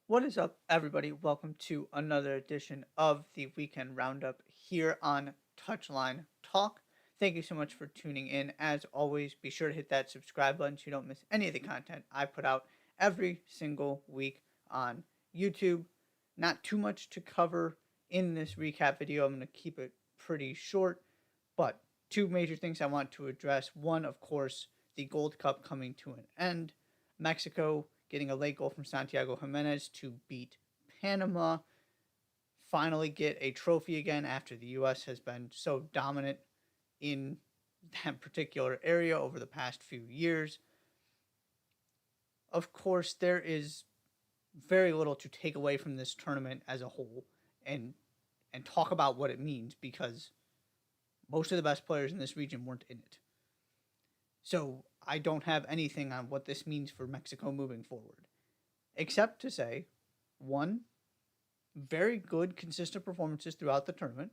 What is up, everybody? Welcome to another edition of the Weekend Roundup here on Touchline Talk. Thank you so much for tuning in. As always, be sure to hit that subscribe button so you don't miss any of the content I put out every single week on YouTube. Not too much to cover in this recap video. I'm going to keep it pretty short, but two major things I want to address. One, of course, the Gold Cup coming to an end. Mexico getting a late goal from Santiago Jimenez to beat Panama, finally get a trophy again after the U.S. has been so dominant in that particular area over the past few years. Of course, there is very little to take away from this tournament as a whole and talk about what it means because most of the best players in this region weren't in it. So I don't have anything on what this means for Mexico moving forward, except to say, one, very good, consistent performances throughout the tournament.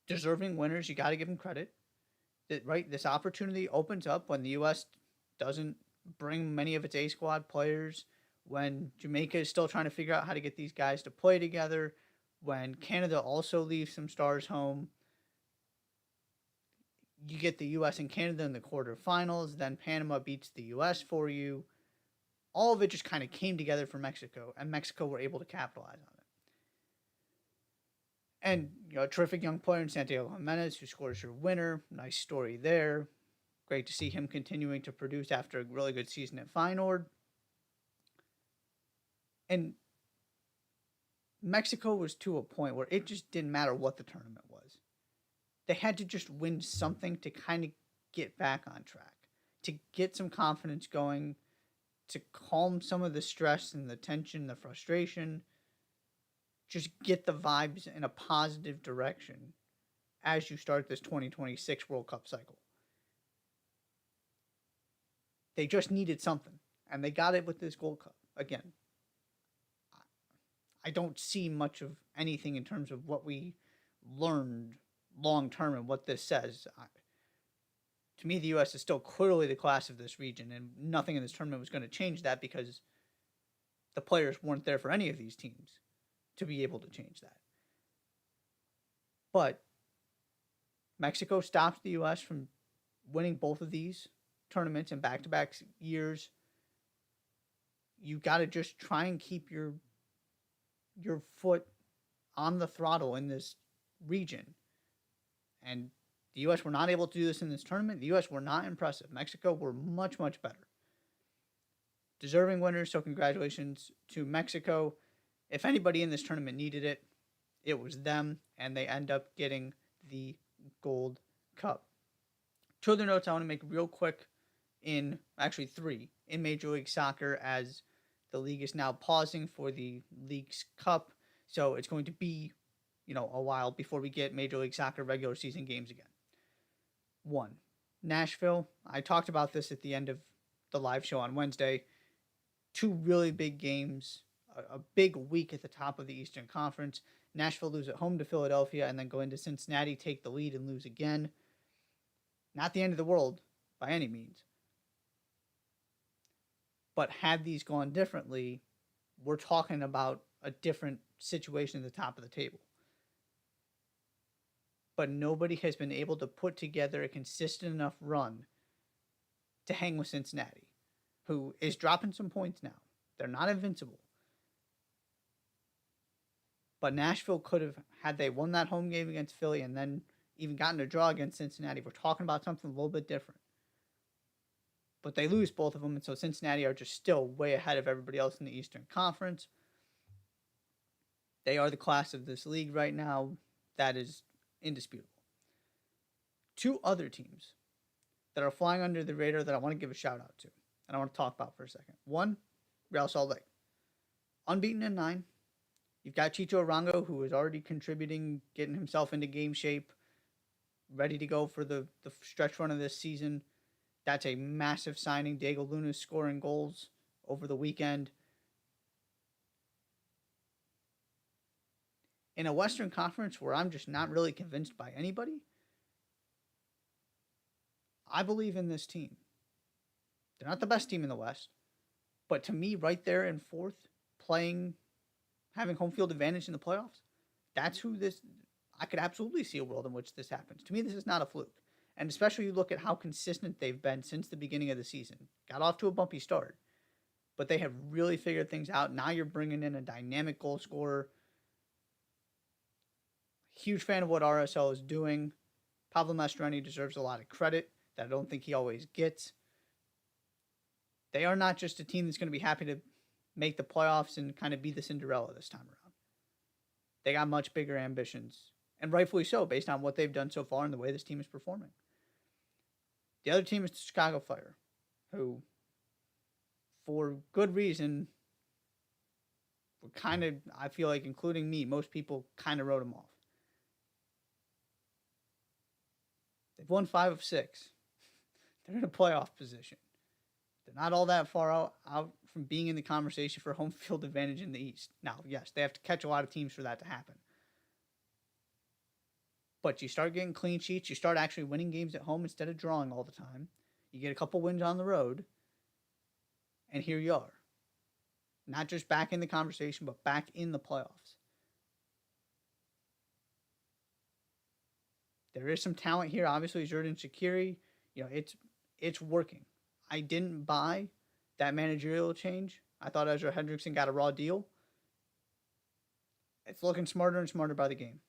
Deserving winners, you got to give them credit. That right, this opportunity opens up when the U.S. doesn't bring many of its A squad players, when Jamaica is still trying to figure out how to get these guys to play together, when Canada also leaves some stars home. You get the U.S. and Canada in the quarterfinals, then Panama beats the U.S. for you. All of it just kind of came together for Mexico, and Mexico were able to capitalize on it. And a terrific young player in Santiago Jimenez who scores your winner. Nice story there. Great to see him continuing to produce after a really good season at Feyenoord. And Mexico was to a point where it just didn't matter what the tournament was. They had to just win something to kind of get back on track, to get some confidence going, to calm some of the stress and the tension, the frustration, just get the vibes in a positive direction as you start this 2026 World Cup cycle. They just needed something, and they got it with this Gold Cup. Again, I don't see much of anything in terms of what we learned long term and what this says. To me, the U.S. is still clearly the class of this region, and nothing in this tournament was going to change that because the players weren't there for any of these teams to be able to change that. But Mexico stopped the U.S. from winning both of these tournaments in back-to-back years. You got to just try and keep your foot on the throttle in this region. And the U.S. were not able to do this in this tournament. The U.S. were not impressive. Mexico were much, much better. Deserving winners, so congratulations to Mexico. If anybody in this tournament needed it, it was them, and they end up getting the Gold Cup. Two other notes I want to make real quick actually three, in Major League Soccer, as the league is now pausing for the League's Cup. So it's going to be, a while before we get Major League Soccer regular season games again. One, Nashville. I talked about this at the end of the live show on Wednesday. Two really big games, a big week at the top of the Eastern Conference. Nashville lose at home to Philadelphia and then go into Cincinnati, take the lead, and lose again. Not the end of the world by any means. But had these gone differently, we're talking about a different situation at the top of the table. But nobody has been able to put together a consistent enough run to hang with Cincinnati, who is dropping some points now. They're not invincible. But Nashville could have, had they won that home game against Philly and then even gotten a draw against Cincinnati, we're talking about something a little bit different. But they lose both of them, and so Cincinnati are just still way ahead of everybody else in the Eastern Conference. They are the class of this league right now. That is indisputable. Two other teams that are flying under the radar that I want to give a shout out to, and I want to talk about for a second. One, Real Salt Lake. Unbeaten in 9. You've got Chicho Arango, who is already contributing, getting himself into game shape, ready to go for the stretch run of this season. That's a massive signing. Diego Luna scoring goals over the weekend. In a Western Conference where I'm just not really convinced by anybody, I believe in this team. They're not the best team in the West, but to me, right there in fourth, having home field advantage in the playoffs, that's who this. I could absolutely see a world in which this happens. To me, this is not a fluke. And especially you look at how consistent they've been since the beginning of the season. Got off to a bumpy start, but they have really figured things out. Now you're bringing in a dynamic goal scorer. Huge fan of what RSL is doing. Pablo Mastroeni deserves a lot of credit that I don't think he always gets. They are not just a team that's going to be happy to make the playoffs and kind of be the Cinderella this time around. They got much bigger ambitions, and rightfully so, based on what they've done so far and the way this team is performing. The other team is the Chicago Fire, who, for good reason, were kind of, I feel like, including me, most people kind of wrote them off. They've won 5 of 6. They're in a playoff position. They're not all that far out from being in the conversation for home field advantage in the East. Now, yes, they have to catch a lot of teams for that to happen. But you start getting clean sheets. You start actually winning games at home instead of drawing all the time. You get a couple wins on the road. And here you are. Not just back in the conversation, but back in the playoffs. There is some talent here. Obviously, Xherdan Shaqiri, it's working. I didn't buy that managerial change. I thought Ezra Hendrickson got a raw deal. It's looking smarter and smarter by the game.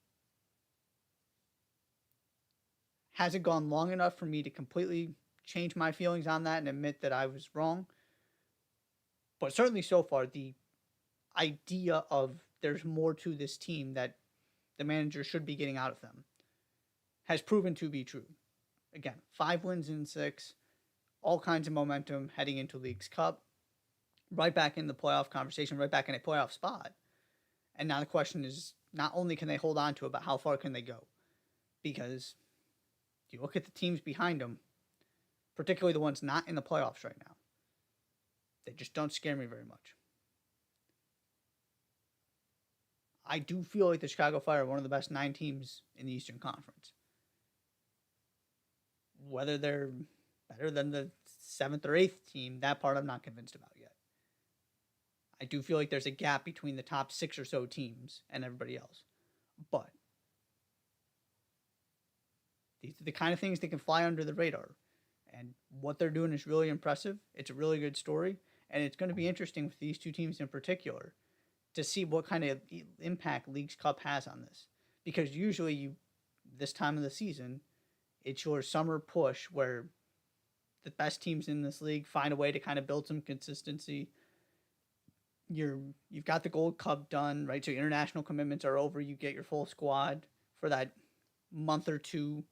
Hasn't gone long enough for me to completely change my feelings on that and admit that I was wrong. But certainly so far, the idea of there's more to this team that the manager should be getting out of them has proven to be true. Again, 5 wins in 6, all kinds of momentum heading into Leagues Cup, right back in the playoff conversation, right back in a playoff spot. And now the question is, not only can they hold on to it, but how far can they go? Because you look at the teams behind them, particularly the ones not in the playoffs right now, they just don't scare me very much. I do feel like the Chicago Fire are one of the best 9 teams in the Eastern Conference. Whether they're better than the 7th or 8th team, that part I'm not convinced about yet. I do feel like there's a gap between the top 6 or so teams and everybody else. But these are the kind of things that can fly under the radar. And what they're doing is really impressive. It's a really good story. And it's going to be interesting with these 2 teams in particular to see what kind of impact Leagues Cup has on this. Because usually this time of the season, it's your summer push where the best teams in this league find a way to kind of build some consistency. You've got the Gold Cup done, right? So international commitments are over. You get your full squad for that month or 2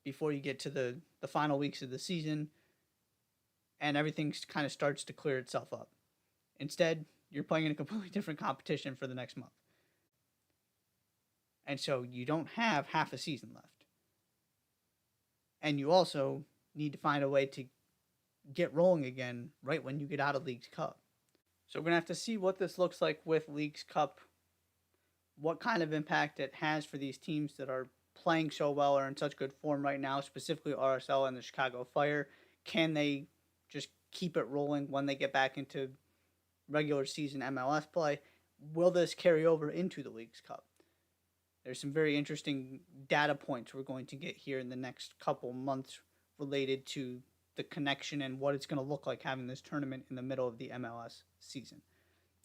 before you get to the final weeks of the season. And everything kind of starts to clear itself up. Instead, you're playing in a completely different competition for the next month. And so you don't have half a season left. And you also need to find a way to get rolling again right when you get out of Leagues Cup. So we're going to have to see what this looks like with Leagues Cup, what kind of impact it has for these teams that are playing so well or in such good form right now, specifically RSL and the Chicago Fire. Can they just keep it rolling when they get back into regular season MLS play? Will this carry over into the Leagues Cup? There's some very interesting data points we're going to get here in the next couple months related to the connection and what it's going to look like having this tournament in the middle of the MLS season.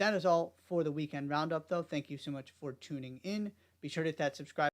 That is all for the weekend roundup, though. Thank you so much for tuning in. Be sure to hit that subscribe